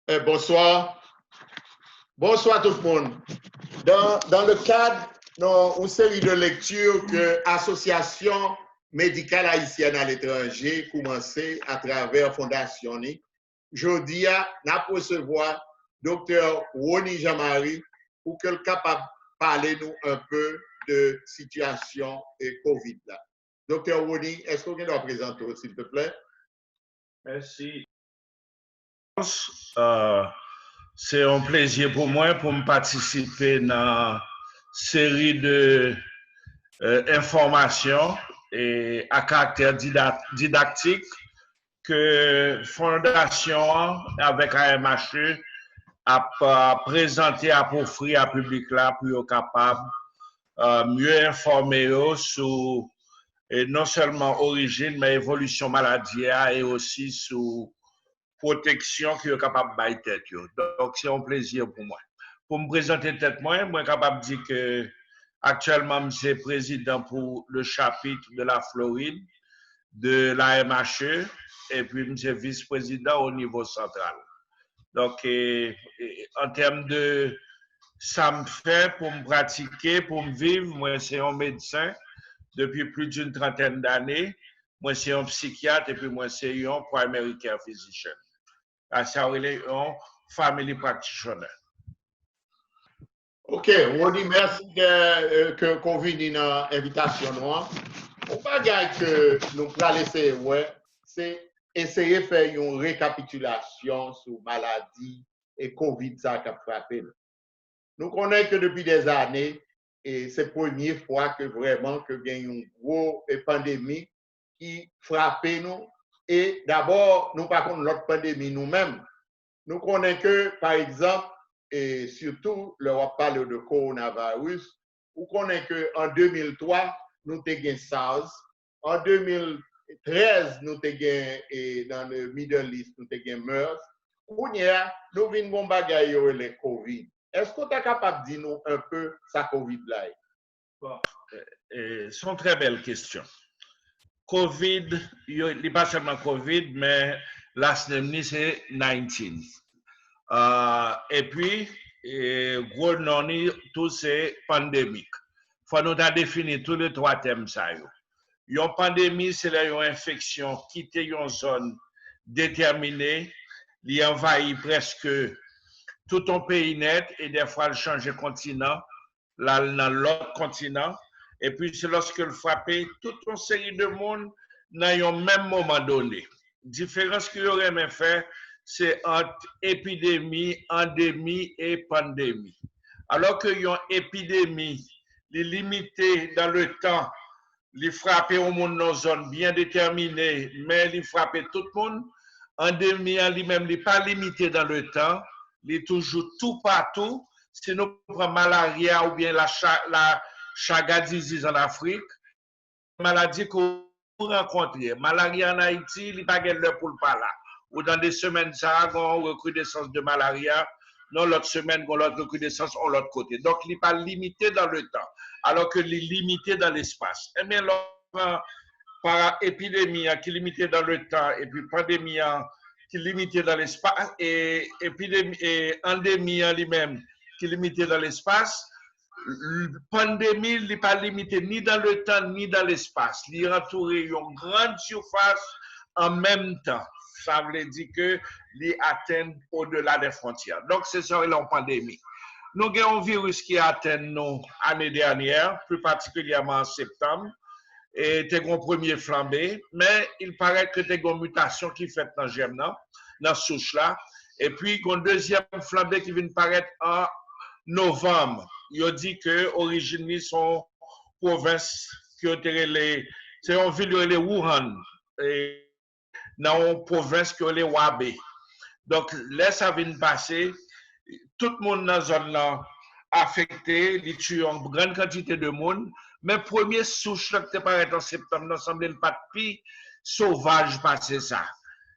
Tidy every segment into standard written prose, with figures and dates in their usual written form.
Bonsoir. Bonsoir tout le monde. Dans le cadre d'une série de lectures que l'Association médicale haïtienne à l'étranger a commencé à travers Fondation NI, aujourd'hui, nous allons recevoir Dr. Rony Jean-Marie pour qu'il soit capable de parler nous un peu de situation et COVID. Là. Dr. Rony, est-ce que vous pouvez nous présenter, s'il te plaît? Merci. C'est un plaisir pour moi pour me participer dans une série de informations et à caractère didactique que Fondation avec AMHE a présenté à offrir à public là pour être capable mieux informer sur et non seulement origine mais évolution maladie et aussi sur protection qui est capable de tête. Donc, c'est un plaisir pour moi. Pour me présenter tête, moi, je suis capable de dire que actuellement, je suis président pour le chapitre de la Floride de la MHE et puis je suis vice-président au niveau central. Donc, en termes de ça me fait pour me pratiquer, pour me vivre, moi, c'est un médecin depuis plus d'une trentaine d'années. Moi, c'est un psychiatre et puis moi, c'est un primary care physician. Ça relève un family practitioner. Ok, Rony, merci que qu'on vienne dans l'invitation. On va dire que nous allons laisser, c'est essayer de faire une récapitulation sur maladie et COVID ça qui a frappé. Nous connaissons que depuis des années, et c'est la première fois que vraiment que il y a une grosse pandémie qui frappe nous. Et d'abord, nous par contre l'autre pandémie nous-mêmes. Nous connaissons que, par exemple, et surtout, l'Europe parle de coronavirus, nous connaissons qu'en 2003, nous avons eu SARS. En 2013, nous avons eu dans le Middle East, nous avons eu MERS. Nous venons de le COVID. Est-ce que tu es capable de dire nous un peu ça COVID-là? Bon, c'est une très belle question. COVID, il n'est pas seulement COVID, mais la pandémie, c'est 19. Et puis, gros non, tout c'est pandémique. Il faut nous définir tous les trois thèmes. Une pandémie, c'est une infection qui est une zone déterminée, qui envahit presque tout un pays net et des fois elle change de continent, là, dans l'autre continent. Et puis, c'est lorsque le frappe toute une série de monde dans un même moment donné. Différence qu'il y aurait même fait, c'est entre épidémie, endémie et pandémie. Alors qu'il y a une épidémie, elle est limitée dans le temps, elle frappe au monde dans une zone bien déterminée, mais elle frappe tout le monde. Endémie, elle-même, n'est pas limitée dans le temps, elle est toujours tout partout. Si nous prenons malaria ou bien la Chaga disease en Afrique, maladie qu'on rencontre. Malaria en Haïti, il n'y a pas de pour le pas là. Ou dans des semaines, ça a une recrudescence de malaria. Dans l'autre semaine, on a l'autre recrudescence de l'autre côté. Donc, il n'est pas limité dans le temps, alors qu'il est limité dans l'espace. Eh bien, par épidémie qui est limitée dans le temps, et puis pandémie qui est limitée dans l'espace, et épidémie et endémie lui-même qui est limitée dans l'espace, la pandémie n'est pas limitée ni dans le temps ni dans l'espace. Il est entouré d'une grande surface en même temps. Ça veut dire que les atteint au-delà des frontières. Donc, c'est ça la pandémie. Nous avons un virus qui a atteint nous l'année dernière, plus particulièrement en septembre, et tu as un premier flambé, mais il paraît que tu as une mutation qui fait dans le germe, dans la souche là, et puis un deuxième flambé qui vient paraître en novembre. Il dit que origine son province qui ont été c'est une ville de Wuhan et dans une province qui est Hubei. Donc là ça vient passer, tout le monde dans la zone là affecté, il tue une grande quantité de monde, mais premier souche là qui paraît en septembre, il semble pas de plus sauvage passer ça.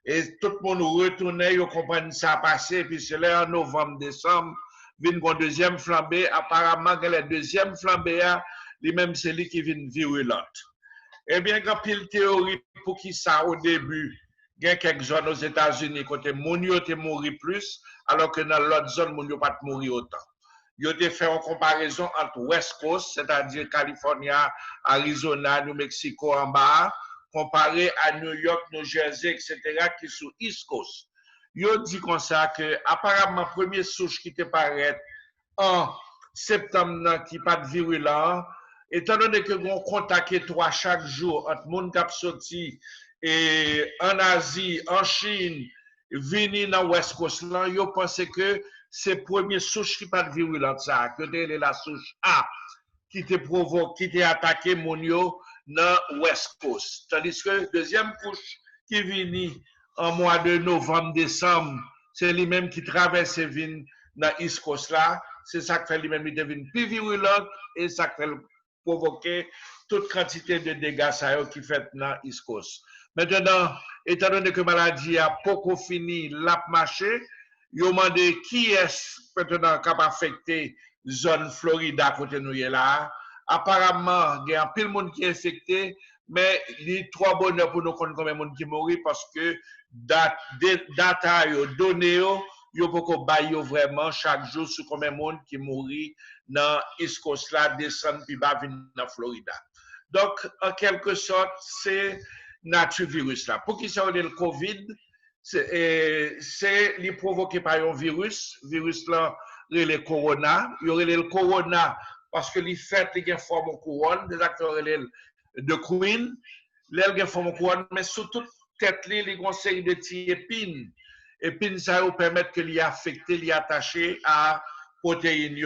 Et tout le monde retournait, ils comprennent ça passer, puis c'est là en novembre, décembre, vient une deuxième flambée. Apparemment, la deuxième flambée, lui-même, c'est lui qui vient virulente. Eh bien, il y a pile théorie pour qui ça, au début, Il y a quelques zones aux États-Unis côté moun yo te mouri plus, alors que dans l'autre zone, moun yo pas mouri autant. Yo te fait une comparaison entre West Coast, c'est-à-dire Californie, Arizona, New Mexico en bas, comparé à New York, New Jersey, etc., qui sont East Coast. Yo dit comme ça que apparemment première souche qui te paraît en septembre qui pas de virulent, étant donné que on contact étroit chaque jour entre monde qui sorti et en Asie, en Chine, venir dans West Coast là, yo pense que c'est première souche qui pas de virulent ça, que c'est la souche A qui te provoque, qui te attaqué mon yo dans West Coast. Tandis que deuxième couche qui vient en mois de novembre, décembre, c'est lui-même qui traverse vin dans East Coast là. C'est ça qui fait lui-même il devient plus virulent et ça fait provoquer toute quantité de dégâts qui fait dans East Coast. Maintenant, étant donné que la maladie a beaucoup fini, l'a marché, ils ont demandé qui est maintenant capable d'affecter zone Florida côté nous là. Apparemment, il y a un peu de monde qui est infecté, mais il y a trois bonheurs pour nous connaître combien de monde qui mourit parce que data données yo poko bay yo vraiment chaque jour sur combien de monde qui mourit dans East Coast là descend puis va venir dans Florida. Donc en quelque sorte c'est nature virus là. Pour qui ça le Covid c'est li provoqué par un virus là le corona, il y aurait le corona parce que li fait li gen forme couronne des acteurs de Queen, les gen forme couronne mais surtout tête li gon série de petits épines. Épines ça vous permettre que li affecté, li attaché à protéines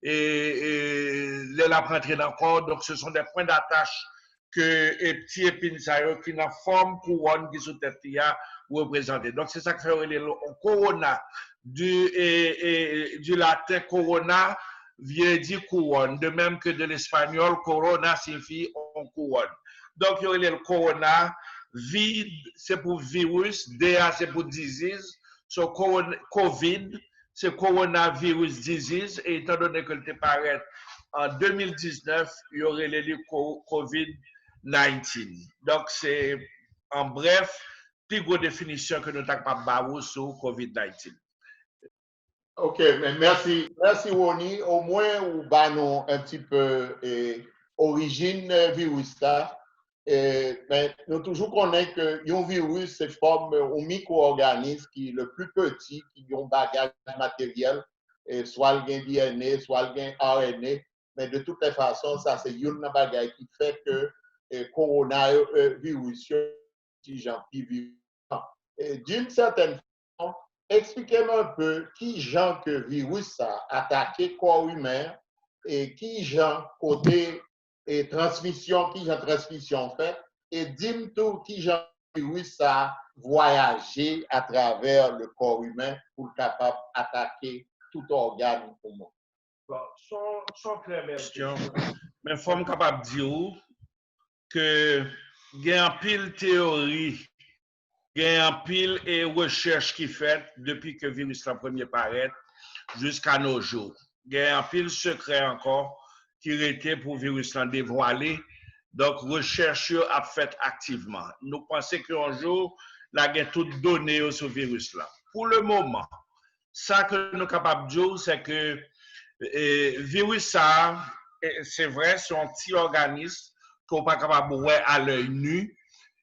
et la rentrer dans le corps. Donc ce sont des points d'attache que les petits épines ça qui dans forme couronne qui sous tête a représenté. Donc c'est ça que fait le corona du latin corona vient dire couronne, de même que de l'espagnol corona signifie on couronne. Donc il y a le corona. Vid, c'est pour virus, DA, c'est pour disease. So, COVID, c'est coronavirus disease. Et étant donné que le paraît en 2019, il y aurait le COVID-19. Donc, c'est en bref, plus grosse définition que nous avons pas sur COVID-19. OK, mais merci. Merci, Woni. Au moins, ou banon un petit peu origine virus là. Mais nous toujours connaissons que un virus se forme un micro-organisme qui est le plus petit, qui a un bagage matériel, soit le DNA, soit le RNA. Mais de toutes les façons, ça c'est un bagage qui fait que le coronavirus, si j'en puis vivre. D'une certaine façon, expliquez-moi un peu qui genre que virus a attaqué le corps humain et qui genre côté et transmission, qui j'ai transmission fait, et dis-moi tout qui j'ai virus a voyagé à travers le corps humain pour capable d'attaquer tout organe au monde. Bon, sont très belles questions. Mais il faut capable de dire que il y a un pile théorie, il y a un pile et recherche qui fait depuis que le virus la premier paraît jusqu'à nos jours. Il y a un pile secret encore qui était pour le virus l'en dévoiler. Donc, recherche a fait activement. Nous pensons qu'un jour, la guerre toute donnée sur le virus là. Pour le moment, ça que nous sommes capables de dire, c'est que le virus ça, c'est vrai, c'est un petit organisme qu'on n'est pas capable de voir à l'œil nu.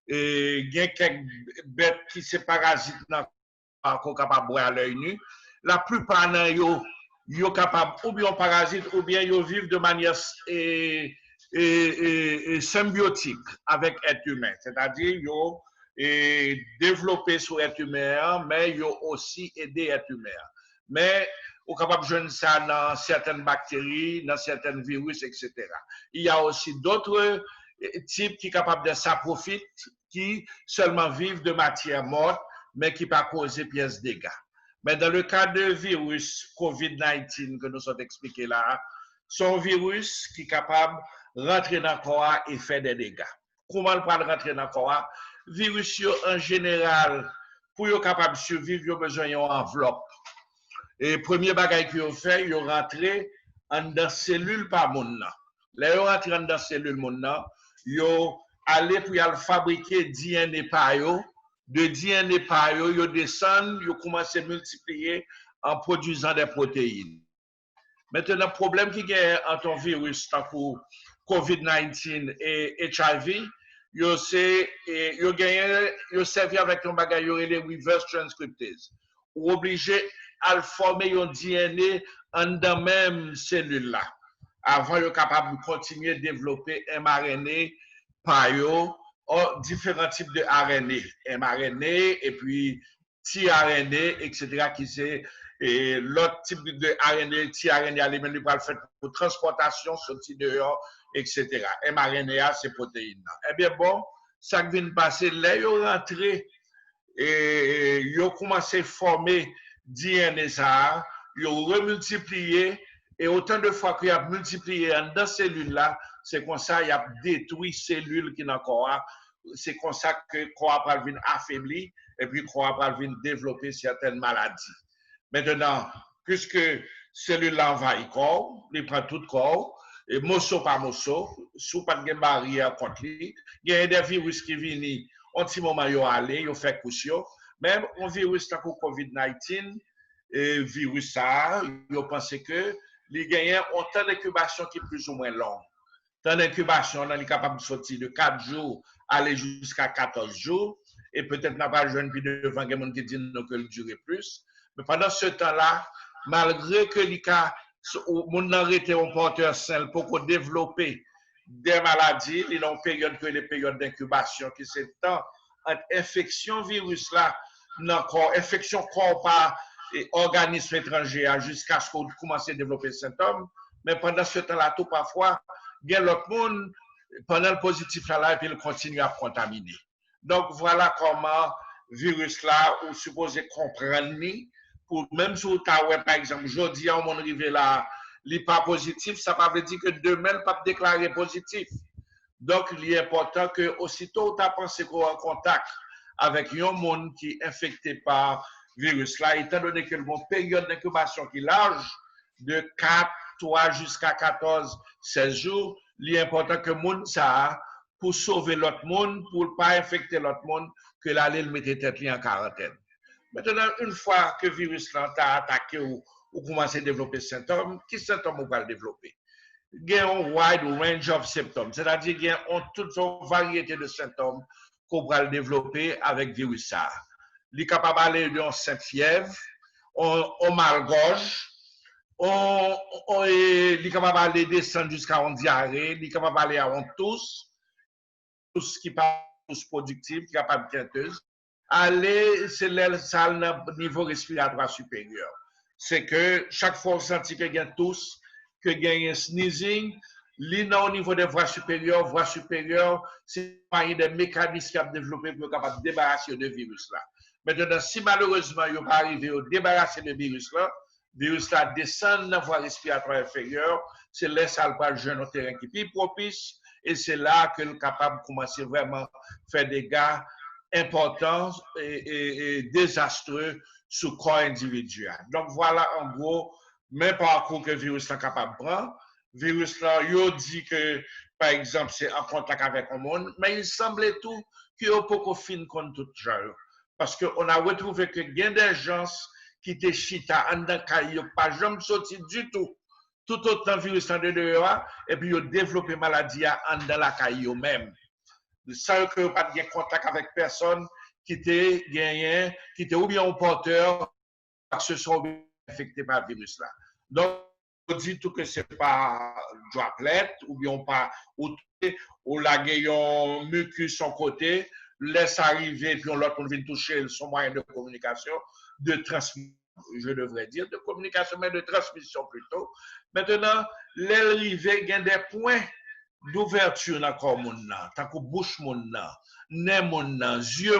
Il y a quelques bêtes qui se parasitent qu'on est capable de voir à l'œil nu. La plupart d'entre eux, ils sont capables ou bien parasites ou bien ils vivent de manière symbiotique avec l'être humain. C'est-à-dire ils ont développé sur l'être humain, mais ils ont aussi aidé l'être humain. Mais on est capable de jouer ça dans certaines bactéries, dans certains virus, etc. Il y a aussi d'autres types qui sont capables de s'approfiter, qui seulement vivent de matière morte, mais qui ne peuvent pas causer pièces de dégâts. Mais dans le cas de virus COVID-19 que nous avons expliqué là, c'est un virus qui est capable de rentrer dans le corps et faire des dégâts. Comment on peut rentrer dans le corps? Virus en général, pour être capable de survivre, il a besoin d'une enveloppe. Et le premier bagage qu'ils ont fait, ils ont rentré dans la cellule par monde. Là, ils ont rentré dans la cellule monde. Ils ont allé pour fabriquer DNA par eux de DNA par eux, ils descendent, ils commencent à multiplier en produisant des protéines. Maintenant, le problème qui est entre un virus tant que COVID-19 et HIV, ils servent avec un bagage, les reverse transcriptase. Ou obligé à former un DNA en dans même cellule là. Avant, ils sont capables de continuer à développer mRNA par différents types de RNA, mRNA et puis tRNA, etc., qui c'est l'autre type de RNA, tRNA, les mêmes pour le faire pour transportation, sortie dehors, etc. mRNA, c'est protéines. Eh bien, bon, ça qui vient de passer, là, ils ont rentré et ils ont commencé à former DNA, ça, ils ont remultiplié, et autant de fois qu'ils ont multiplié dans ces cellules-là, c'est comme ça qu'ils ont détruit les cellules qui n'ont encore. C'est comme ça que le corps va venir affaibli, et puis le corps va venir développer certaines maladies. Maintenant, puisque cellule-là envahit le corps, il prend tout le corps, et morceau par morceau, sous pas de barrière contre lui, il y a des virus qui viennent, un petit moment, ils aller, ils fait coucher, même un virus comme le COVID-19, virus ça, ils pensent que les gagnants ont un temps d'incubation qui est plus ou moins long. Temps d'incubation, on est capable de sortir de 4 jours, aller jusqu'à 14 jours, et peut-être n'a pas jeune puis devant il y a des gens qui disent que le durer plus. Mais pendant ce temps-là, malgré que les cas, mon arrêté un porteur sain pour développer des maladies, il y a une période que les périodes d'incubation, qui c'est le temps entre infection virus là, infection corps par organisme étranger jusqu'à ce qu'on commence à développer des symptômes. Mais pendant ce temps-là, tout parfois, il y a l'autre monde, pendant le positif là, et puis il continue à contaminer. Donc voilà comment virus là, ou supposé comprendre, pour même si vous avez, par exemple, aujourd'hui, on est arrivé là, il n'est pas positif, ça ne veut dire que demain, il ne pas déclarer positif. Donc, il est important que aussitôt tu as pensé qu'on est en contact avec un monde qui est infecté par virus là, étant donné que une période d'incubation qui est large, de 4, 3 jusqu'à 14, 16 jours, il est important que le monde ça, pour sauver l'autre monde, pour ne pas infecter l'autre monde, que l'aller le mette tête en quarantaine. Maintenant, une fois que le virus là t'a attaqué ou commence à développer des symptômes, quels symptômes on va le développer? Il y a un wide range of symptoms, c'est-à-dire qu'il y a toute une variété de symptômes qu'on va le développer avec le virus ça. Il est capable d'aller d'une sainte fièvre, on mal-gorge, il est capable d'aller descendre jusqu'à une diarrhée, il est capable d'aller à une tousse qui pas tousse productive, qui est capable de quinteuse. Aller, c'est le niveau respiratoire supérieur. C'est que chaque fois on sentit qu'il y a une tousse, qu'il y a un sneezing, au niveau des voies supérieures, c'est des mécanismes qui ont développé pour être capable de débarrasser de virus là. Maintenant, si malheureusement, il n'y a pas arrivé à débarrasser de virus là descend dans la voie respiratoire inférieure, c'est là ça va jouer un terrain qui est plus propice, et c'est là que le capable de commencer vraiment à faire des dégâts importants et désastreux sur le corps individuel. Donc voilà en gros, même parcours que le virus est capable de prendre. Le virus là, il dit que, par exemple, c'est en contact avec un monde, mais il semblait tout qu'il n'y a pas de fin contre tout genre. Parce qu'on a retrouvé que il y a des gens qui étaient chita en dans caillou, pas jamais sorti du tout. Tout autant virus en dehors, et puis ils ont développé maladie en dans la caillou même. Sans que pas de contact avec personne qui était gagné, qui était ou bien un porteur, qui se sont infectés par le virus là. Donc, on dit tout que c'est pas droplet, ou bien pas, ou la gayon mucus son côté, laisse arriver, puis on l'autre vient toucher son moyen de communication, de transmission, je devrais dire, de communication, mais de transmission plutôt. Maintenant, l'arrivée, il y a des points d'ouverture dans le corps, tant que bouche, nez, yeux,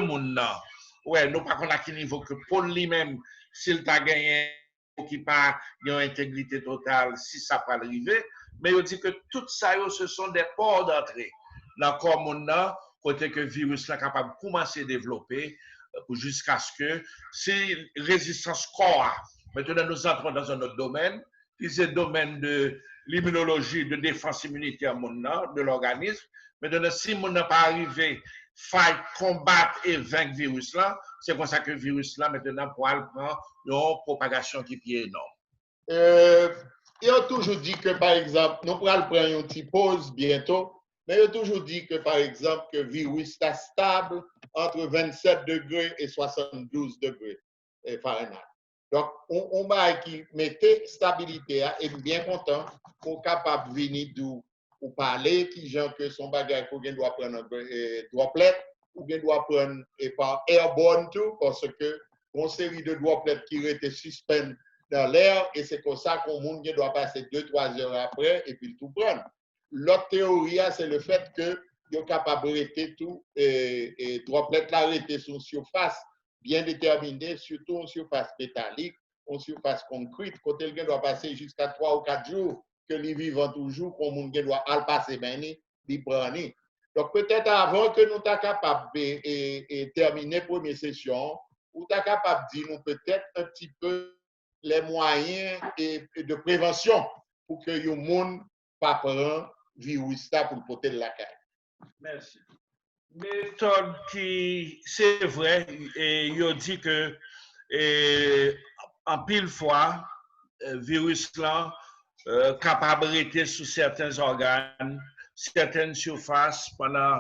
ouais, nous pas qu'on a quel niveau que pour lui-même, s'il t'a gagné, qui pas une intégrité totale, si ça peut arriver, mais il dit que tout ça, ce sont des ports d'entrée dans le corps, côté que le virus est capable de commencer à développer jusqu'à ce que c'est résistance corps. Maintenant, nous entrons dans un autre domaine, qui est le domaine de l'immunologie, de défense immunitaire de l'organisme. Maintenant, si on n'a pas arrivé fight, combattre et vaincre le virus là. C'est comme ça que le virus là, maintenant, pour aller prendre une propagation qui est énorme. Il a toujours dit que, par exemple, nous pourrons prendre une petite pause bientôt, mais il a toujours dit que, par exemple, que le virus est stable entre 27 degrés et 72 degrés Fahrenheit. Donc, on va qui mettait stabilité et bien content pour capable de venir ou parler qui gens que son bagage qu'on doit prendre droplet ou bien doit prendre par airborne tout parce que une série de droplets qui étaient suspendus dans l'air et c'est comme ça qu'on monde doit passer 2-3 heures après et puis tout prendre. L'autre théorie c'est le fait que il est capable d'arrêter tout et droplets l'arrêter sur une surface bien déterminée, surtout une surface métallique, une surface concrète, côté le doit passer jusqu'à 3 ou 4 jours que les vivants toujours, comme on doit passer bien, les prendre. Donc peut-être avant que nous soyons capables de terminer la première session, ou sommes capable de dire nous peut-être un petit peu les moyens de prévention pour que le monde ne pas prendre virus pour le porter de la caille. Merci. Méthode qui, c'est vrai, et il dit que en pile fois, virus là, capable de rester sur certains organes, certaines surfaces pendant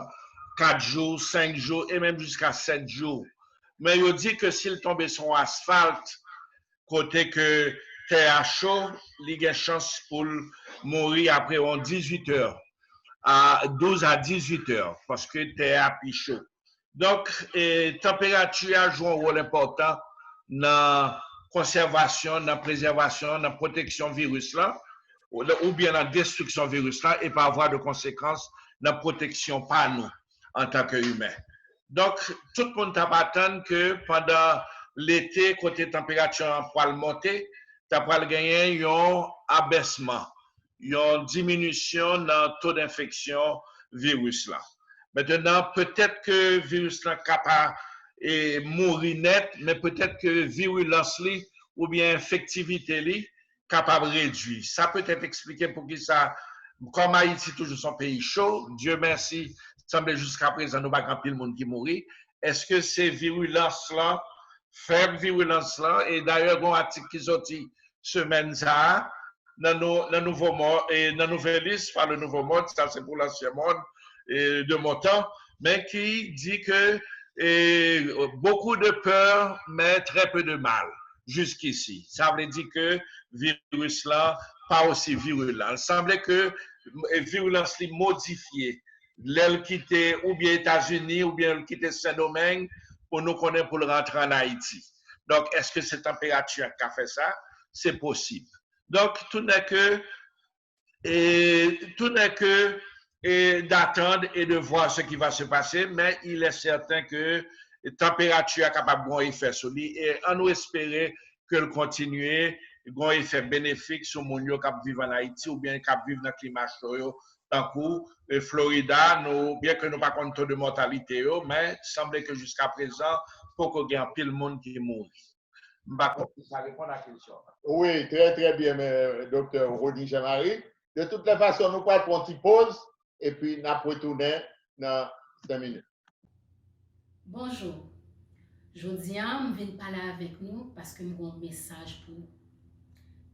4 jours, 5 jours et même jusqu'à 7 jours. Mais il dit que s'il tombe sur asphalte, côté que terre chaud, il a une chance pour mourir après 18 heures. À 12 à 18 heures, parce que terre est chaud. Donc, température joue un rôle important dans la conservation, dans la préservation, dans la protection virus là, ou bien dans la destruction virus là, et pas avoir de conséquences dans la protection par nous en tant qu'humains. Donc, tout le monde t'attend que pendant l'été, côté température pour monter, tu as gagner un abaissement, une diminution dans le taux d'infection virus là. Maintenant, peut-être que le virus là capable de mourir net, mais peut-être que virulence ou bien infectivité est capable de réduire. Ça peut être expliqué pour qui ça, comme Haïti toujours son pays chaud, Dieu merci, semble jusqu'à présent nous pas grand pile monde qui mourit. Est-ce que c'est virulence là, faible virulence là, et d'ailleurs un article qui sorti semaine ça dans le nouveau monde et dans la nouvelle liste par le nouveau monde, ça c'est pour l'ancien monde de mon temps, mais qui dit que beaucoup de peur mais très peu de mal jusqu'ici. Ça veut dire que virus là pas aussi virulent. Il semblait que virulence est modifiée. L'aile quittait ou bien États-Unis ou bien quitter Saint-Domingue pour nous connaître pour le rentrer en Haïti. Donc, est-ce que cette température qui a fait ça? C'est possible. Donc, tout n'est que d'attendre et de voir ce qui va se passer, mais il est certain que la température est capable d'avoir un effet sur lui et on nous espérer qu'elle continue un effet bénéfique sur les gens qui vivent en Haïti ou bien qui vivent dans le climat chaud. Tant que Florida, bien que nous pas compte de mortalité, mais il semble que jusqu'à présent, il faut qu'il y ait un pile de monde qui mourra. Ça répond à la question. Oui, très très bien, docteur Rodi Jean-Marie. De toutes les façons, nous allons prendre une petite pause et puis nous allons retourner dans 5 minutes. Bonjour. Je viens parler avec nous parce que nous avons un message pour nous.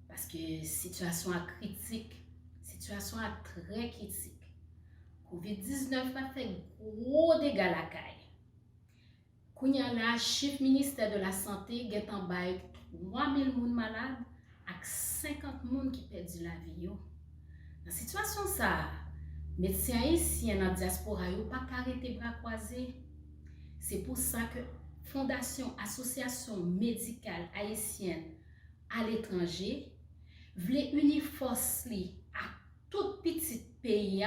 Parce que la situation est critique, la situation est très critique. COVID-19 a fait gros dégâts à la caille. Quand il y a le chiffre ministère de la Santé, il y a 3000 personnes malades et 50 personnes qui perdent la vie. Dans la situation, les médecins haïtiens dans la diaspora n'ont pas arrêté les bras croisés. C'est pour ça que Fondation Association médicale haïtienne à l'étranger voulait unir force à tout petit pays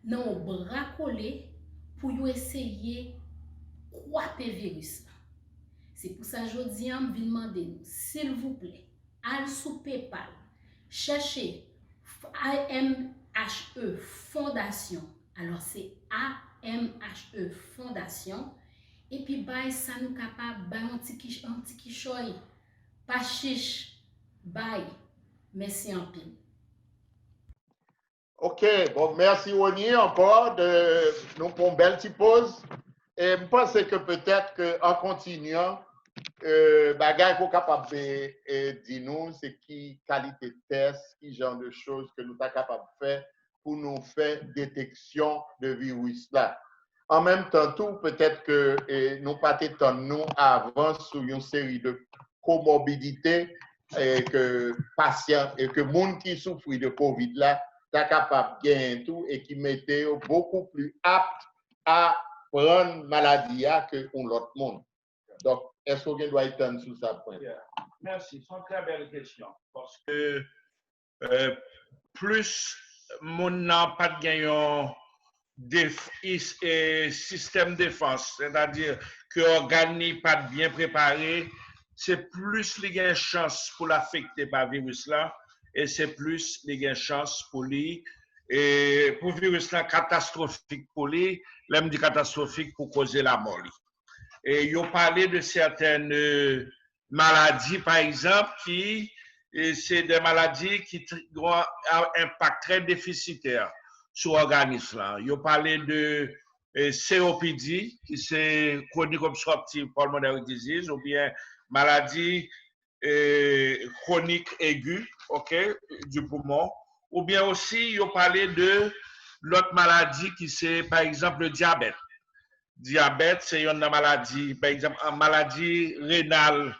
dans un bras collé pour essayer de croître le virus. C'est pour ça que je dis, je vais demander, s'il vous plaît, allez sur PayPal, cherchez AMHE Fondation. Alors c'est AMHE Fondation. Et puis, ça nous capable de un petit quichoy, pas chiche, bye. Merci en pile. OK, bon, merci Oni encore de nous pour une belle petite pause. Et je pense que peut-être qu'en continuant, bagay qu'on capable de dire nous, c'est qui qualité de test, qui genre de choses que nous sommes capables de faire pour nous faire détection de virus là. En même temps, tout peut-être que nous pas nous avant sur une série de comorbidités et que patients et que monde qui souffre de Covid là, est capable de gagner tout et qui mettait beaucoup plus apte à prendre maladie que l'autre monde. Donc, est-ce qu'on doit étendre sur ça point? Merci, c'est une très belle question. Parce que plus mon n'a pas de gagnant système de défense, c'est-à-dire que l'organisme pas bien préparé, c'est plus les gains chance pour l'affecter par le virus là, et c'est plus les gains chance pour lui. Et pour le virus là, catastrophique pour lui, l'homme dit catastrophique pour causer la mort. Et ils ont parlé de certaines maladies, par exemple, qui c'est des maladies qui ont un impact très déficitaire sur l'organisme. Ils ont parlé de COPD, qui c'est chronic obstructive pulmonary disease, ou bien maladie chronique aiguë, du poumon, ou bien aussi ils ont parlé de l'autre maladie qui c'est par exemple le diabète. Diabète, c'est une maladie, par exemple, une maladie rénale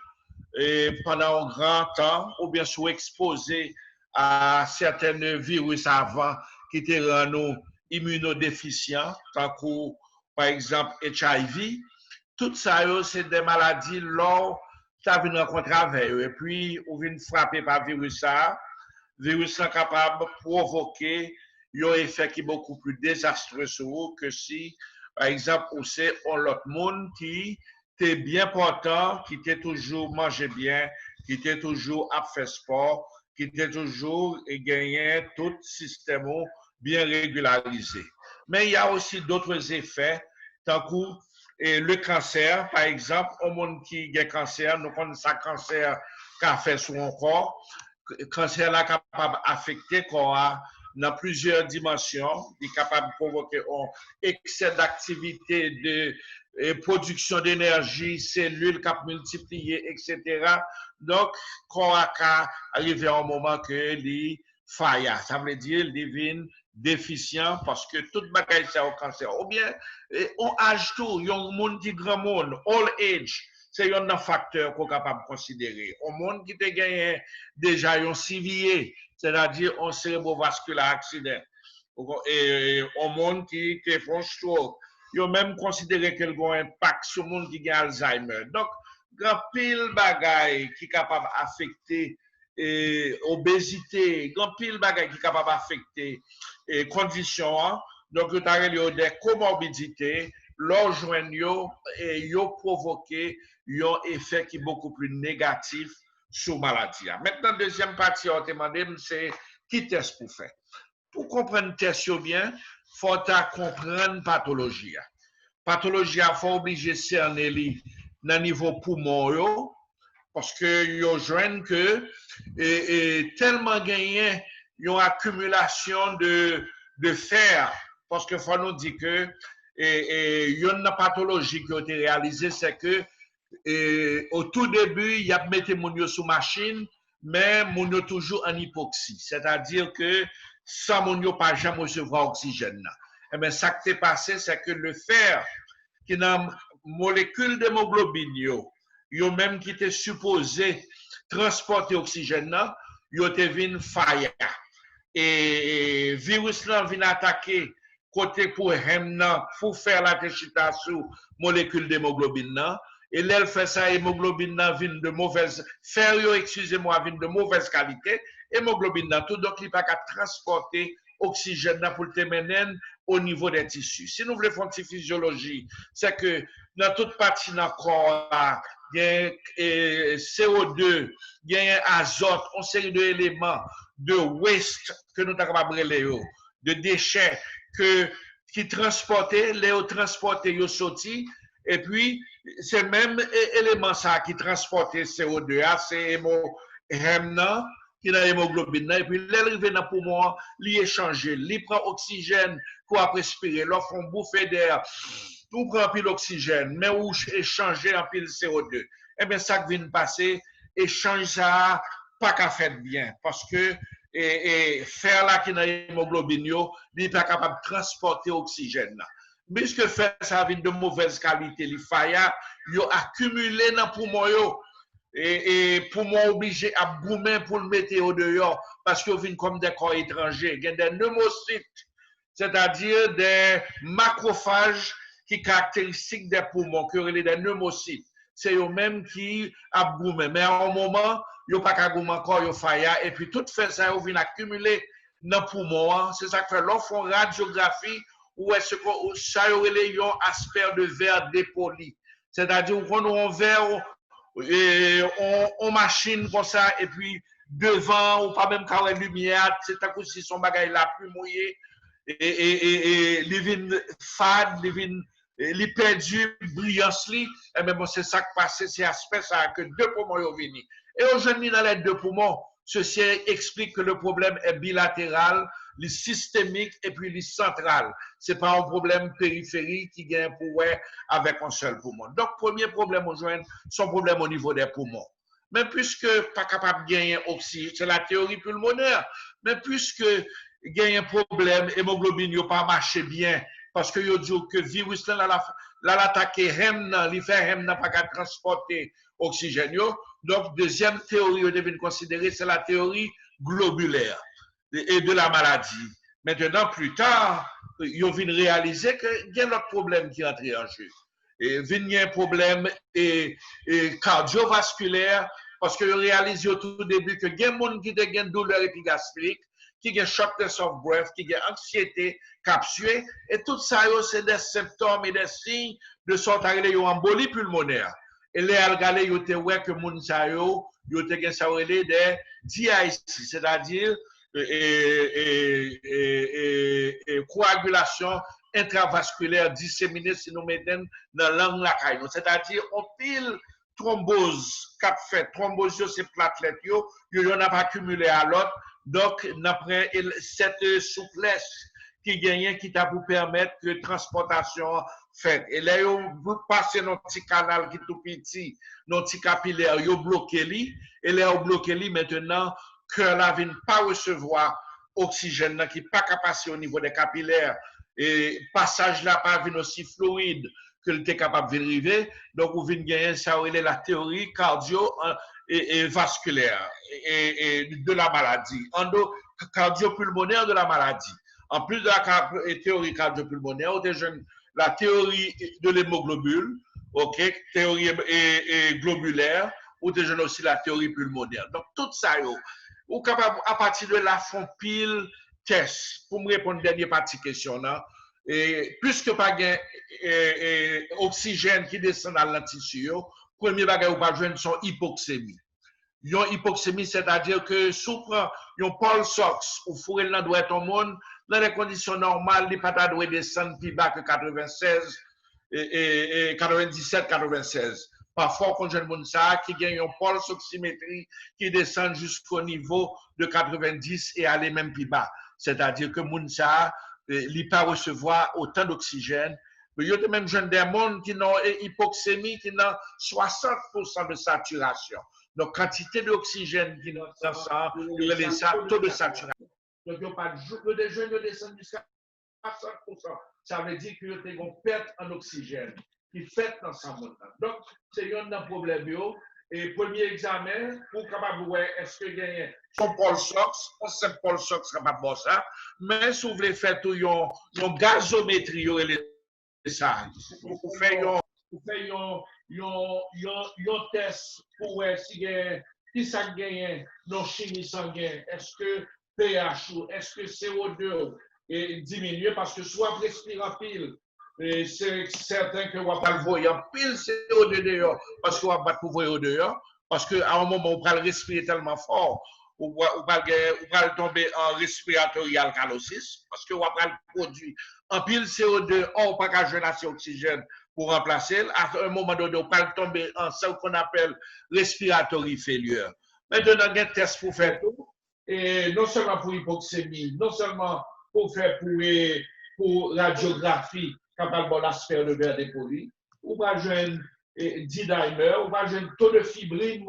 pendant un grand temps, ou bien soit exposé à certains virus avant qui étaient nous immunodéficients, tant que, par exemple, HIV. Tout ça, c'est des maladies lors tu as une rencontre avec eux. Et puis, on vient frapper par le virus ça. Le virus est capable de provoquer un effet qui est beaucoup plus désastreux sur vous que si, par exemple, on sait l'autre monde qui était bien portant, qui était toujours mangé bien, qui était toujours à faire sport, qui était toujours gagné tout système bien régularisé. Mais il y a aussi d'autres effets, tant que le cancer, par exemple, au monde qui a cancer, nous connaissons ça cancer qu'a fait sur un corps, cancer là capable d'affecter corps dans plusieurs dimensions, il est capable de provoquer un excès d'activité de production d'énergie, cellules qui multipliées, etc. Donc, corps a arrivé à un moment que il faille. Ça veut dire qu'il devient déficient parce que toute bagaille c'est au cancer. Ou bien, on âge tout, il y a un monde qui grand monde, all age. C'est un facteur qu'on est capable de considérer. Au monde qui te gagné déjà un civier, c'est-à-dire un cérébrovasculaire accident. Et au monde qui te font stroke, ils ont même considéré qu'il y a un impact sur le monde qui a Alzheimer. Donc, grand pile bagaille qui est capable d'affecter obésité, grand pile bagaille qui est capable d'affecter conditions. Donc, il y a des comorbidités, leur joignent et ils ont provoqué un effet qui est beaucoup plus négatif sur la maladie. Maintenant, deuxième partie, on demandé, c'est qui test pour faire. Pour comprendre le test bien, il faut comprendre la pathologie. La pathologie, il faut obliger de cerner dans le niveau poumon, parce que vous joignent que tellement gagné une accumulation de fer, parce qu'il faut nous dire que il y a une pathologie qui a été réalisée, c'est que au tout début, il y a mis mon sous machine, mais mon toujours en hypoxie. C'est-à-dire que sans mon pas jamais recevoir oxygène. Et bien, ça qui s'est passé, c'est que le fer qui est dans la molécule d'hémoglobine, yo même qui était supposé transporter oxygène, yo te vin faille. Et virus là vient attaquer côté pour pour faire la techita sous molécule d'hémoglobine. Et là, elle fait ça, hémoglobine vient de mauvaise, excusez-moi, vient de mauvaise qualité. Hémoglobine tout, donc il n'y a pas qu'à transporter oxygène pour te mener au niveau des tissus. Si nous voulons faire une physiologie, c'est que dans toute partie de notre corps, il y a CO2, il y a azote, une série d'éléments de waste que nous avons capables de déchets qui transportent, les transportés, ils sortis, et puis c'est même élément ça qui transporte CO2, c'est qui a l'hémoglobine, et puis l'arrivée dans le poumon, il échange, il prend oxygène pour respirer, leur font bouffer d'air, tout prend pile oxygène, mais ou échanger en pile CO2. Eh bien, ça qui vient passer, échange ça, pas qu'à faire bien, parce que faire là qui dans l'hémoglobine, il n'est pas capable de transporter l'oxygène. Puisque faire ça vient de mauvaise qualité, les failles, ils ont accumulé dans le poumon, et poumon obligé à boumer pour le mettre au dehors, parce qu'ils viennent comme des corps étrangers. Il y a des pneumocytes, c'est-à-dire des macrophages qui caractéristiques des poumons, qui ont des pneumocytes. C'est eux-mêmes qui abouvent. Mais à un moment, ils n'ont pas qu'à gommer encore, ils ont failli. Et puis, tout fait ça, ils viennent accumuler dans le poumon. C'est ça que fait l'offre en radiographie, où est-ce que ça aurait un aspect de verre dépoli. C'est-à-dire qu'on a un verre, on machine comme ça, et puis devant, ou pas même quand la lumière, c'est à cause si son bagage la plus mouillé, et les vins fades, les vins les perdus, brillance, et bien bon, c'est ça qui passe, c'est aspect ça que deux poumons sont venus. Et aujourd'hui, dans les deux poumons, ceci explique que le problème est bilatéral, les systémique et puis les central. Ce n'est pas un problème périphérique qui gagne un pouvoir avec un seul poumon. Donc, premier problème aujourd'hui, c'est un problème au niveau des poumons. Mais puisque pas capable de gagner oxygène, c'est la théorie pulmonaire, mais puisque gagne un problème, hémoglobine n'a pas marché bien, parce que yo dit que le virus là l'attaque hem il fait hem n'a pas qu'à transporter oxygène. Donc deuxième théorie on devait considérer c'est la théorie globulaire et de la maladie. Maintenant plus tard, yo vient réaliser que il y a un autre problème qui entre en jeu. Et il y a un problème cardiovasculaire parce que yo réalise au tout début que il y a des gens qui ont une douleur épigastrique, qui ont shortness of breath, qui ont anxiété, capsuée, et tout ça, c'est des symptômes et des signes de sorte à une embolie pulmonaire. Et les algalés, ils ont dit que moun sa yo, ils ont dit des DIC, c'est-à-dire coagulation intravasculaire disséminée, si nous mettons dans la langue la caille. C'est-à-dire, on pile thrombose, cap fait, thrombose, c'est platelet, yo n'a pas accumulé à l'autre. Donc, après cette souplesse qui gagne, qui t'a pour permettre que la transportation faite. Et là, vous passez dans petit canal qui est tout petit, dans petit capillaire, vous bloquez li, et là, vous bloquez li, maintenant, que la ne pas recevoir oxygène qui n'est pas capable au niveau des capillaires, et passage là pas vient aussi fluide que le est capable de arriver. Donc, vous venez gagner ça, la théorie cardio et vasculaire et de la maladie, cardiopulmonaire de la maladie. En plus de la théorie cardiopulmonaire, la théorie de l'hémoglobule, ok, théorie globulaire, ou déjà aussi la théorie pulmonaire. Donc, tout ça, ou capable à partir de la fond pile test pour me répondre à la dernière partie question là. Et puisque pas gain oxygène qui descend dans le tissu, premier bagage ou pas joindre son hypoxémie. Yon hypoxémie, c'est-à-dire que souffre yon Paul Sox ou fourrel nan doit être au monde dans les conditions normales, il pas doit descendre plus bas que 96 et 97 96. Parfois, quand j'ai un ça qui gagne un pulse oxymétrie qui descend jusqu'au niveau de 90 et aller même plus bas. C'est-à-dire que Mounsa, il pas recevoir autant d'oxygène. Il y a même jeunes des mondes qui ont hypoxémie, qui ont 60% de saturation. Donc, quantité d'oxygène qui est dans ça, il y a ça, taux de saturation. Donc, il n'y a pas de jour, des jeunes descendent jusqu'à 60%. Ça veut dire qu'il y a une perte en oxygène qui fait dans ce monde. Donc, c'est un problème. Et premier examen, pour capable voir est-ce que gagne son Paul Sox, on sait que Paul Sox n'est pas bon ça, mais si vous voulez faire tout, une gazométrie, ça. Vous faites un test pour voir si ça gagne dans chimie sanguine. Est-ce que pH ou est-ce que CO2 est diminué parce que soit respire en pile, c'est certain que vous ne pas le voir en pile CO2 dehors parce que vous ne pas le voir dehors parce qu'à un moment vous ne respirer tellement fort. Vous va tomber en respiratory alcalosis parce que vous va produire en pile CO2, on pas qu'à jeûner assez oxygène pour remplacer. À un moment donné, vous va tomber en ce qu'on appelle respiratory failure. Maintenant, il y a un test pour faire tout, et non seulement pour hypoxémie, non seulement pour faire pour radiographie capable de la sphère de verre dépoli, ou pas jeune D-dimer, ou pas jeune taux de fibrine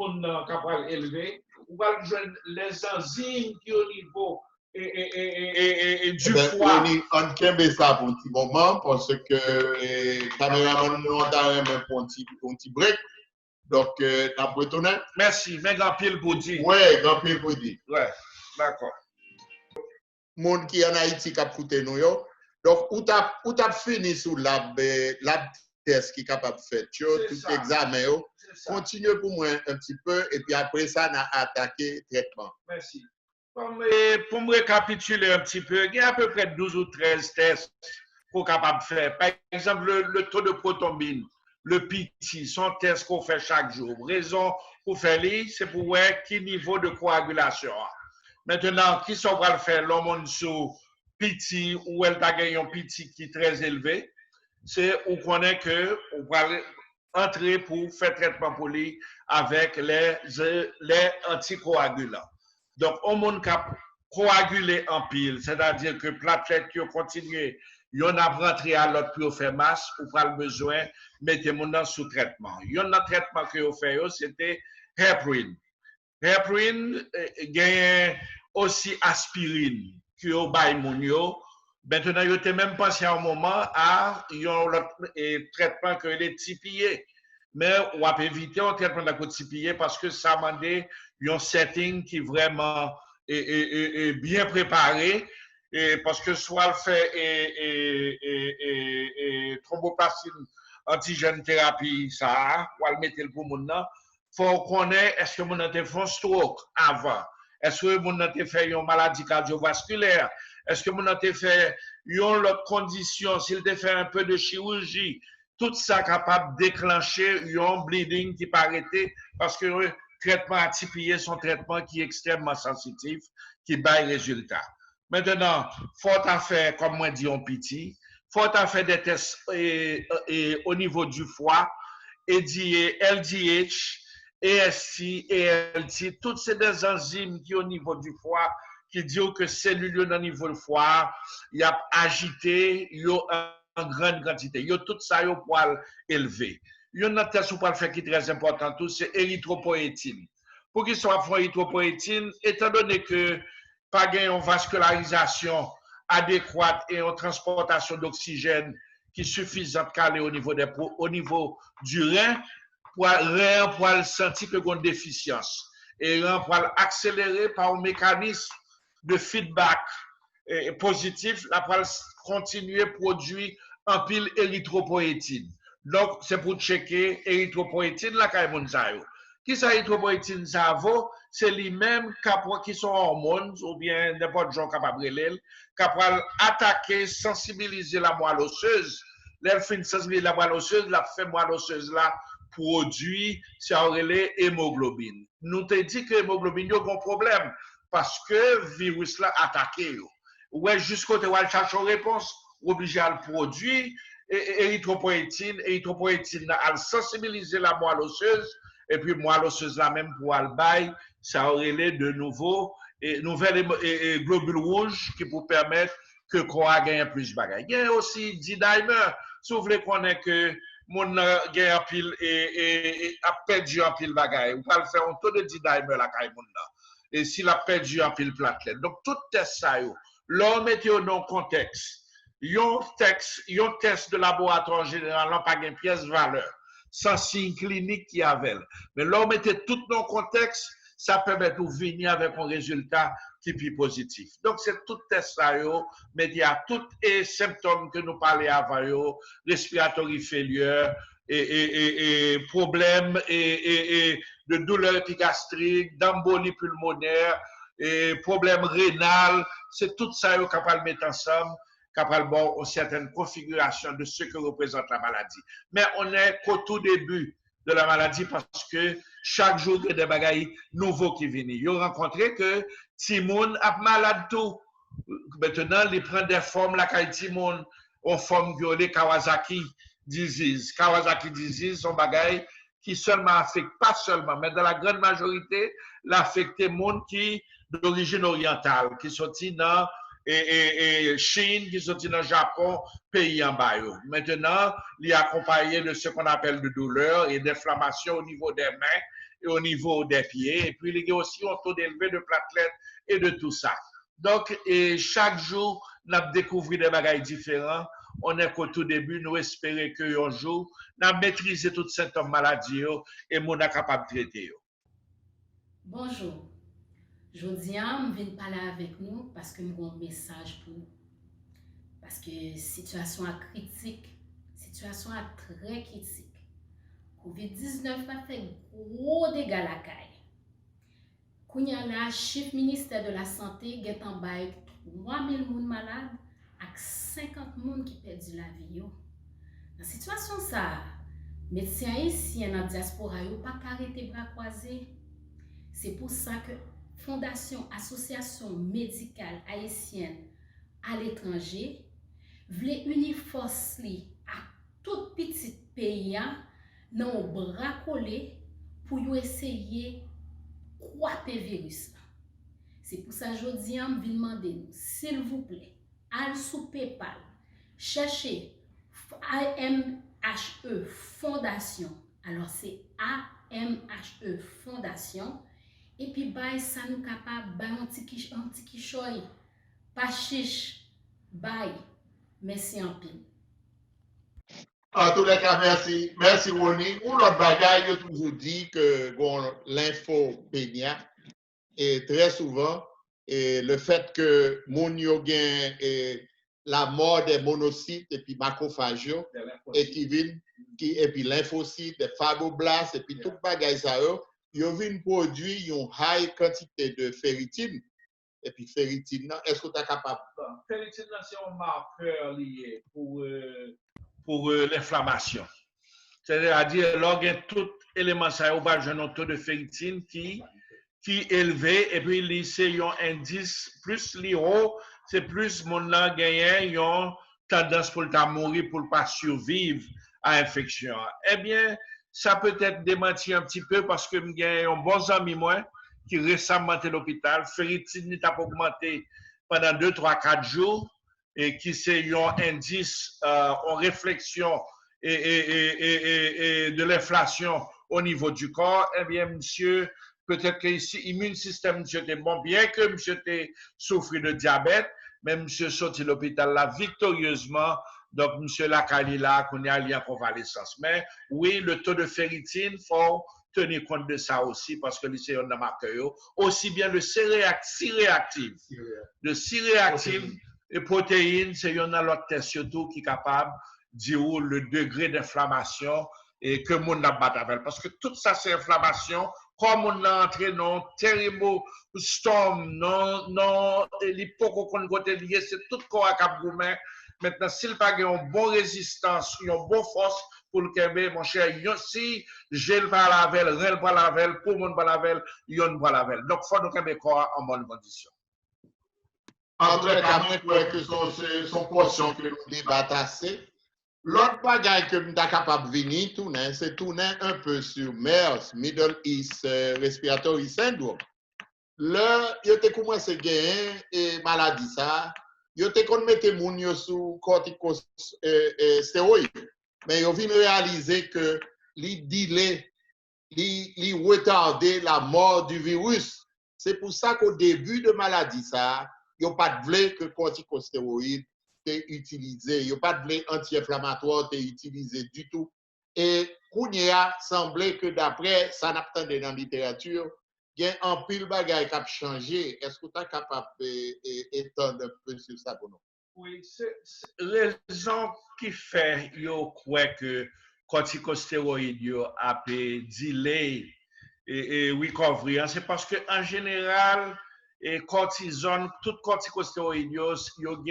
capable élevé, ou pas jeune les enzymes qui au niveau du foie. On kembe ça pour un petit moment parce que caméraman nous a pour un petit break. Donc, t'as retourné? Merci, mais grand pile pour dire. Ouais, grand pile pour dire. Ouais, d'accord. Monde qui en Haïti qui a coûté nous yo. Donc, où t'as fini sous lab test qui est capable de faire tout examen yo. Continue pour moi un petit peu et puis après ça, on a attaqué traitement. Merci. Pour me récapituler un petit peu, il y a à peu près 12 ou 13 tests qu'on est capable de faire. Par exemple, le taux de protombine, le PT, son test qu'on fait chaque jour. Raison pour faire c'est pour voir quel niveau de coagulation. Maintenant, qui sont va le faire l'homme sous PT ou elle a gagné un PT qui est très élevé, c'est où qu'on est que on va entrer pour faire traitement pour lui avec les anticoagulants. Donc, au monde qui a coagulé en pile, c'est-à-dire que platelets qui ont continué, il y en a rentré à l'autre pour faire masse, ou pas le besoin, mettez mon dans sous traitement. Il y en a un traitement que vous fait, c'était heparin. Heparin gagne aussi aspirine que vous bail mon yo. Maintenant, vous avez même pensé à un moment à un traitement que les tipiers. Mais on va éviter un traitement de la tipier parce que ça demande un setting qui est vraiment bien préparé. Parce que soit le fait thromboplastie antigène thérapie, ça, ou le mettre le poumon, il faut connaître est-ce que mon a fait un stroke avant, est-ce que mon a fait une maladie cardiovasculaire, est-ce que mon a fait une autre condition, s'il a fait un peu de chirurgie, tout ça capable de déclencher un bleeding qui peut arrêter parce que le traitement atypié son traitement qui est extrêmement sensitif, qui baille résultat. Maintenant, faut faire, comme moi dit, en petit, faut faire des tests au niveau du foie, LDH, AST, ALT, toutes ces des enzymes qui au niveau du foie, qui disent que cellules dans le niveau du foie, il y a agité, il y a en grande quantité, il y a tout ça au poil élevé. Il y a un test pour le faire qui est très important, c'est érythropoïétine. Pour qu'il soit fait érythropoïétine, étant donné que pas une vascularisation adéquate et une transportation d'oxygène qui est suffisante calée au niveau du rein, pour le sentir qu'il y a une déficience. Et le rein pour accélérer par un mécanisme de feedback positif, la pour continuer à produire un pile érythropoïétine. Donc, c'est pour checker érythropoïétine, la caïmonzaïo. Qui ça érythropoïétine ça vaut? C'est lui-même qui sont hormones ou bien n'importe gens capables de capable attaquer, sensibiliser la moelle osseuse. L'elle fait sensibiliser la moelle osseuse, la fait moelle osseuse là produit ça aurait hémoglobine. Nous te dit que l'hémoglobine a un problème parce que le virus là attaqué. Ouais, jusqu'au temps où elle cherche une réponse, obligé à le produire érythropoïétine a sensibiliser la moelle osseuse et puis moelle osseuse la même pour le bail, ça aurait de nouveau nouvelles globules rouges qui pour permettre que quoi gagne plus de bagaille. Il y a aussi D-dimer, si vous voulez connaître que mon gagne un pile et a perdu un pile bagaille, on va le faire un taux de D-dimer la caille et s'il a perdu un pile platelet. Donc tout test ça yo, l'on mettez au non contexte. Yon test de laboratoire général, n'a pas de pièce valeur, sans signe clinique qui avait. Mais là, on mettait tout dans le contexte, ça permet de venir avec un résultat qui est positif. Donc, c'est tout test ça, mais il y a tous les symptômes que nous parlions avant, respiratory failure, et problèmes de douleur épigastrique, d'embolie pulmonaire, et problèmes rénal, c'est tout ça qu'on est capable de mettre ensemble, capable de une certaine configuration de ce que représente la maladie. Mais on est qu'au tout début de la maladie parce que chaque jour, il y a des bagailles nouveaux qui viennent. Ils ont rencontré que Timon a malade tout. Maintenant, il prend des formes, la Timon, en forme violée Kawasaki disease. Kawasaki disease sont bagailles qui seulement affectent, pas seulement, mais dans la grande majorité, l'affectent les gens qui d'origine orientale, qui sont dans et Chine qui sont dans le Japon, pays en bas. Maintenant, il est accompagné de ce qu'on appelle de douleur et d'inflammation au niveau des mains et au niveau des pieds. Et puis, il y a aussi un taux élevé de platelets et de tout ça. Donc, chaque jour, nous avons découvert des bagages différents. On est qu'au tout début, nous espérons qu'un jour, nous avons maîtrisé tous ces symptômes maladie et nous sommes capables de traiter. Bonjour. Jodi an, je viens parler avec nous parce que nous avons un message pour vous. Parce que situation est critique, situation est très critique. COVID-19 a fait gros dégâts à la caille. Kounya la, chef ministère de la santé get en bail 3000 moun malades ak 50 moun qui perdu la vie yo. Dans situation ça, médecins haïtiens dans diaspora yo pas arrêter bras croisés. C'est pour ça que Fondation Association médicale haïtienne à l'étranger voulait unir force li à tout petit pays dans bras collé pour yo essayer croiser virus. C'est pour ça jodi je vais demander s'il vous plaît, al sous PayPal, cherchez AMHE Fondation. Alors c'est AMHE Fondation. Et puis, ça nous capable de un petit quichoy, pas chiche, bye. Merci en pile. En tous les cas, merci. Merci, Ronnie. Ou l'autre bagaille, il a toujours dit que l'infopédia, et très souvent, et le fait que mon yo gain la mort des monocytes et puis macrophages, et puis lymphocytes, des fibroblastes, et puis tout bagaille ça, yo vin produit une high quantité de ferritine. Et puis ferritine, est-ce que tu es capable? Ferritine, c'est un marqueur lié pour l'inflammation. C'est-à-dire, lorsqu'il tout élément ça, on va jouer un taux de ferritine qui est élevé, et puis c'est un indice, plus l'eau, c'est plus mon là gagné, une tendance pour le mourir, pour ne pas survivre à l'infection. Eh bien, ça peut être démenti un petit peu parce que j'ai un bon ami moi qui récemment était à l'hôpital, ferritine n'a pas augmenté pendant 2, 3, 4 jours et qui c'est un indice en réflexion et de l'inflation au niveau du corps. Eh bien, monsieur, peut-être que ici, immune système, monsieur était bon, bien que monsieur était souffert de diabète, mais monsieur sorti de l'hôpital là victorieusement. Donc, M. Lakalila, qu'on est allé en convalescence. Mais oui, le taux de ferritine, il faut tenir compte de ça aussi parce que c'est un marqueur. Aussi bien le C-réactif. Le C-réactif et protéines, c'est un autre test surtout qui est capable de dire le degré d'inflammation et que mon n'a pas avec. Parce que tout ça, c'est inflammation. Comme on a entré dans un terrible storm, non, l'hypocrisie qu'on lié, c'est tout corps à cap gourmet. Maintenant, s'il n'y a pas une bonne résistance, une bonne force pour le Québec, mon cher, si j'ai le pas la veille, rien pas la veille, pour le monde pas la veille, il y a une pas la veille. Donc, il faut que le Québécois en bonne condition. En tout cas, moi, je crois que son portion que nous débattons assez. L'autre bagaille que nous sommes capables de venir tourner, c'est tourner un peu sur MERS, Middle East Respiratory Syndrome. Là, il y a commencé à gagner et maladie ça. Yo te kon mette moun yo sous corticostéroïdes, mais yo vin réaliser que li retarder la mort du virus. C'est pour ça qu'au début de maladie ça, yo pas de que corticostéroïdes t'es utilisé, yo pas de anti-inflammatoire t'es utilisé du tout. Et Kounia semblait que d'après ça n'a pas dans la littérature, il y a un pile bagay qui a changé. Est-ce que tu es capable d'étendre un peu sur ça pour nous? Oui, c'est la raison qui fait que corticostéroïdes a delay et recovery, c'est parce qu'en général, cortisone, tout corticostéroïdes, ils ont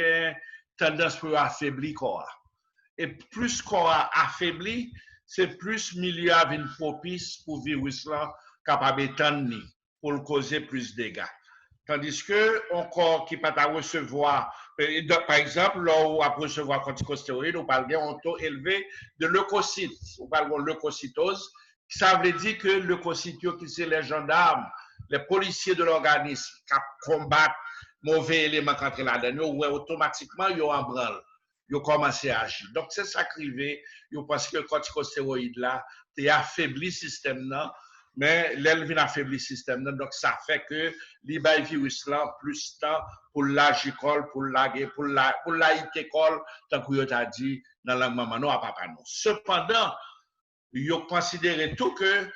tendance pour affaiblir le corps. Et plus le corps affaibli, c'est plus milieu à venir propice pour le virus là capable d'étendre pour le causer plus de dégâts. Tandis que un corps qui peut recevoir, par exemple, là où après recevoir corticostéroïdes, on parle d'un taux élevé de leucocytes, on parle de leucocytose, ça veut dire que leucocytes, qui sont les gendarmes, les policiers de l'organisme qui combattent mauvais éléments qui entrent là-dedans, ouais, automatiquement, ils ont en branle. Ils ont commencé à agir. Donc, c'est ça qui arrive. Ils pensent que le corticostéroïde là, tu affaibli le système là, mais l'elle vient affaiblir le système là, donc ça fait que le virus là, plus temps pour l'agicole, pour la école, tant que tu as dit dans la maman, non, à papa, non. Cependant, ils ont considéré tout que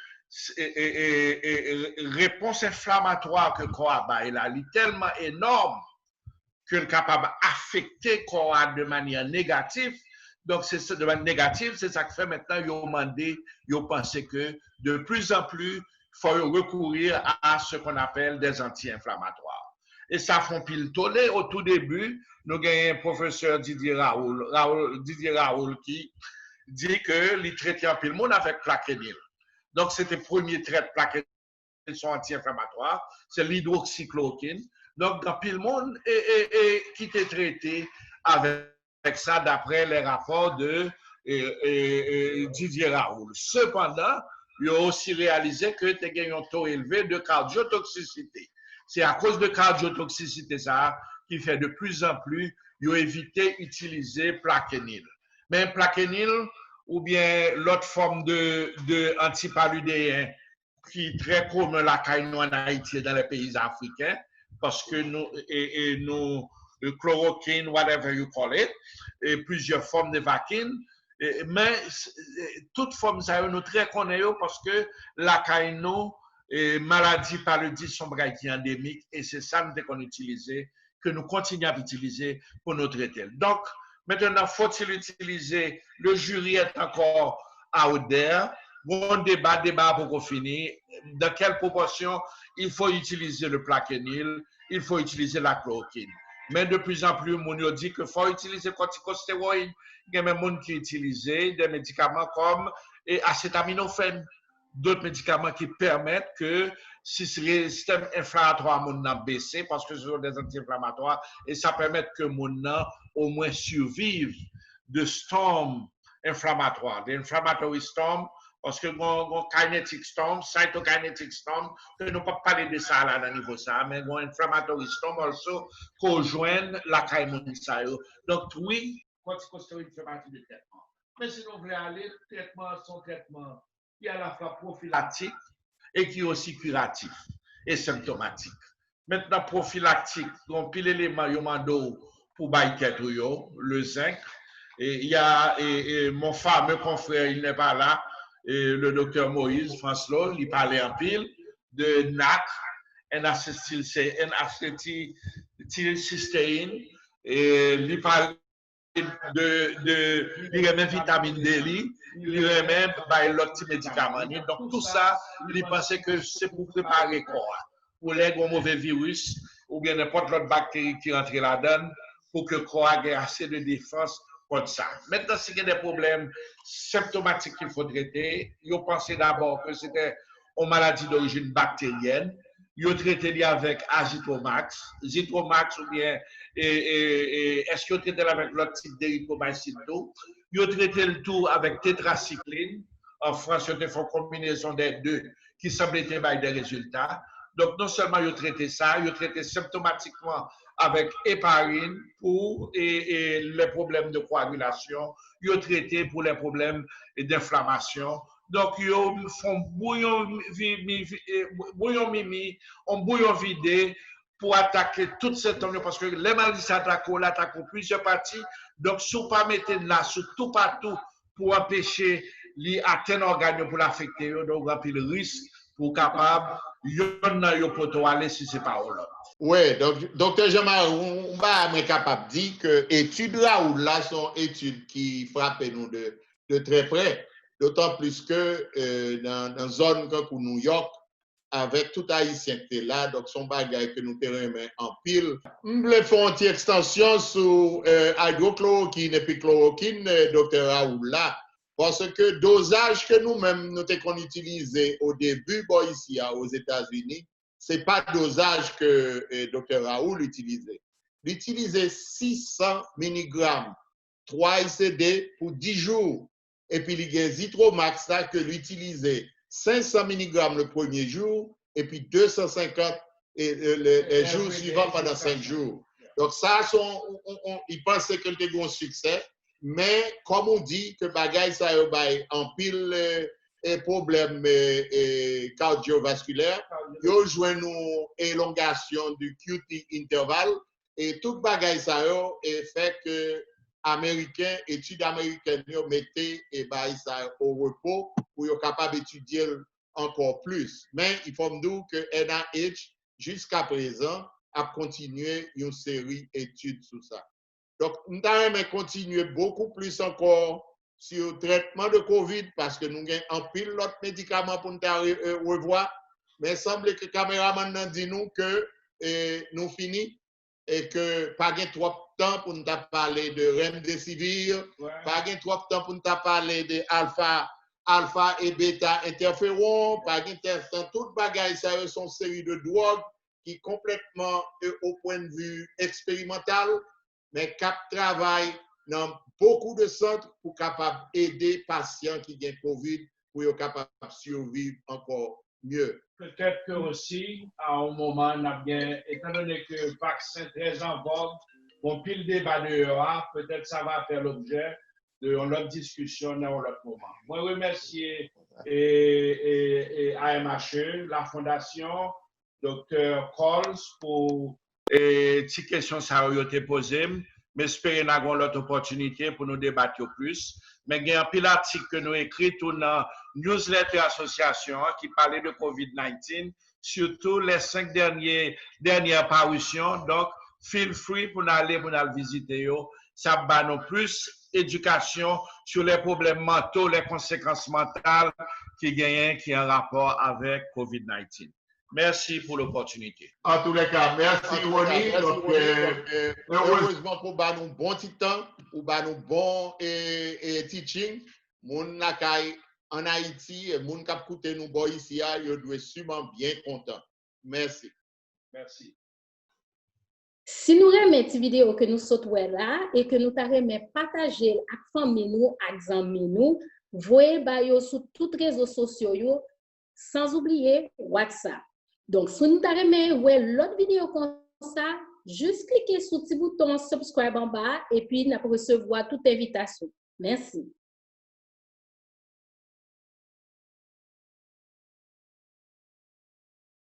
réponse inflammatoire que le corps a, elle est tellement énorme qu'elle est capable d'affecter le corps de manière négative. Donc, c'est de manière négative, c'est ça qui fait maintenant, ils ont demandé, ils ont pensé que de plus en plus, il faut recourir à ce qu'on appelle des anti-inflammatoires. Et ça font pile tollé. Au tout début, nous avons un professeur Didier Raoul qui dit que les traités en pile monde avec plaquenil. Donc, c'était le premier trait de plaquenil sont anti-inflammatoires, c'est l'hydroxychloroquine. Donc, dans pile monde qui était traité avec ça d'après les rapports de Didier Raoul. Cependant, il a aussi réalisé que tu as un taux élevé de cardiotoxicité. C'est à cause de cardiotoxicité ça qui fait de plus en plus, il a évité d'utiliser plaquenil. Mais plaquenil ou bien l'autre forme de antipaludéen qui est très commun la caille en Haïti et dans les pays africains, parce que nous chloroquine, whatever you call it, et plusieurs formes de vaccines, mais toutes formes ça nous très connaissons parce que la caïno et maladie paludisme sont qui endémiques et c'est ça qu'on utilise, que nous continuons à utiliser pour nous traiter. Donc maintenant faut-il utiliser, le jury est encore out there, bon débat pour finir, dans quelle proportion il faut utiliser le plaquenil, il faut utiliser la chloroquine. Mais de plus en plus, on dit qu'il faut utiliser corticostéroïdes. Il y a même des gens qui utilisent des médicaments comme acétaminophène, d'autres médicaments qui permettent que si le système inflammatoire a baissé, parce que ce sont des anti-inflammatoires, et ça permet que mon au moins survive de storms inflammatoires, d'inflammatory storms, parce que mon kinetic storm, cytokinetic storm, que nous ne pouvons pas parler de ça là, dans niveau ça, mais mon inflammatory storm also rejoignent la kinetic. Donc, oui, corticostéroïde fait partie du traitement. Mais si nous voulons aller, le traitement, son traitement, qui est à la fois prophylactique et qui est aussi curatif et symptomatique. Maintenant, prophylactique, on pile l'élément yomando pour baïket le zinc. Et il y a mon fameux confrère, il n'est pas là, et le docteur Moïse Francelot, il parlait en pile de NAC, N-acetylcystéine, et il parlait de même vitamine D, il même l'autre médicament. Donc tout ça, il pensait que c'est pour préparer le corps, pour les mauvais virus ou bien n'importe l'autre bactérie qui rentre là-dedans, pour que le corps ait assez de défense contre ça. Maintenant, s'il y a des problèmes symptomatiques qu'il faut traiter, ils ont pensé d'abord que c'était une maladie d'origine bactérienne. Ils ont traité avec Azithromycin, ou bien est-ce qu'ils ont traité avec l'autre type d'érythromycine? Ils ont traité le tout avec tétracycline. En France, ils ont fait une combinaison des deux qui semble être des résultats. Donc, non seulement ils ont traité ça, ils ont traité symptomatiquement avec héparine pour les problèmes de coagulation, ils ont traité pour les problèmes d'inflammation. Donc, ils font bouillon mimi, un bouillon vidé pour attaquer toutes ces tonnes, parce que les maladies s'attaquent plusieurs parties. Donc, si vous ne pas mettre là, surtout partout, pour empêcher les atteindre l'organe pour l'affecter, donc, le risque pour capable, de aller si ce n'est pas l'autre. Oui, donc, docteur Jean-Marie, on va être capable de dire que études là sont études qui frappent nous de très près, d'autant plus que dans une zone comme New York, avec tout haïtien qui est là, donc son bagage que nous terons en pile. Nous voulons faire une petite extension sur hydrochloroquine et puis chloroquine, docteur Raoul là, parce que dosage que nous-mêmes nous avons utilisé au début, bon, ici aux États-Unis, ce n'est pas le dosage que Dr Raoul utilisait. Il utilisait 600 mg, 3 ICD pour 10 jours. Et puis il y a Zitromax que l'utilisait 500 mg le premier jour et puis 250 et les jours suivants pendant 5 jours. Donc ça, ils pensaient que c'était un succès, mais comme on dit que bagaille ça en pile problème cardiovasculaire, ils ont joué une élongation du QT intervalle et tout bagaille ça a fait que Américains, études américaines mettaient ça au repos pour être capable d'étudier encore plus. Mais il faut me dire que NIH, jusqu'à présent, a continué une série d'études sur ça. Donc, nous allons continuer beaucoup plus encore sur le traitement de COVID parce que nous avons un pile d'autres médicaments pour nous revoir. Mais il semble que le caméraman nous dit nous que nous finissons et que pas de trop de temps pour nous parler de remdesivir, pas de trop de temps pour nous parler de alpha et bêta interféron, pas de temps, toute bagaille, ça sont une série de drogues qui complètement au point de vue expérimental, mais qui travaillent dans beaucoup de centres pour capable aider patients qui ont COVID pour être capable de survivre encore mieux. Peut-être que aussi, à un moment, étant donné que le vaccin est très en vogue, bon, pile débat dehors, peut-être ça va faire l'objet de notre discussion dans l'autre moment. Moi, remercie AMHE, la Fondation, Dr. Coles, pour les questions que ça a été posées. Mais j'espère que nous avons l'autre opportunité pour nous débattre plus. Mais il y a un pile article que nous écrivons dans newsletter association qui parlait de COVID-19, surtout les 5 dernières parutions. Donc, feel free pour aller visiter. Ça va nous plus éducation sur les problèmes mentaux, les conséquences mentales qui ont un rapport avec COVID-19. Merci pour l'opportunité. En tous les cas, merci Ronnie. Heureusement pour nous bon petit temps, pour nous bon teaching, mon nakay en Haïti et mon k'ap koute nous bon ici, yo doit sûrement bien content. Merci. Merci. Si nous aimons cette vidéo que nous sautons là et que nous aimons partager avec famille nous, avec amis nous, voyez sur tous les réseaux sociaux sans oublier WhatsApp. Donc, si vous aimez l'autre vidéo comme ça, juste cliquez sur le petit bouton subscribe en bas et puis vous recevoir toute invitation. Merci.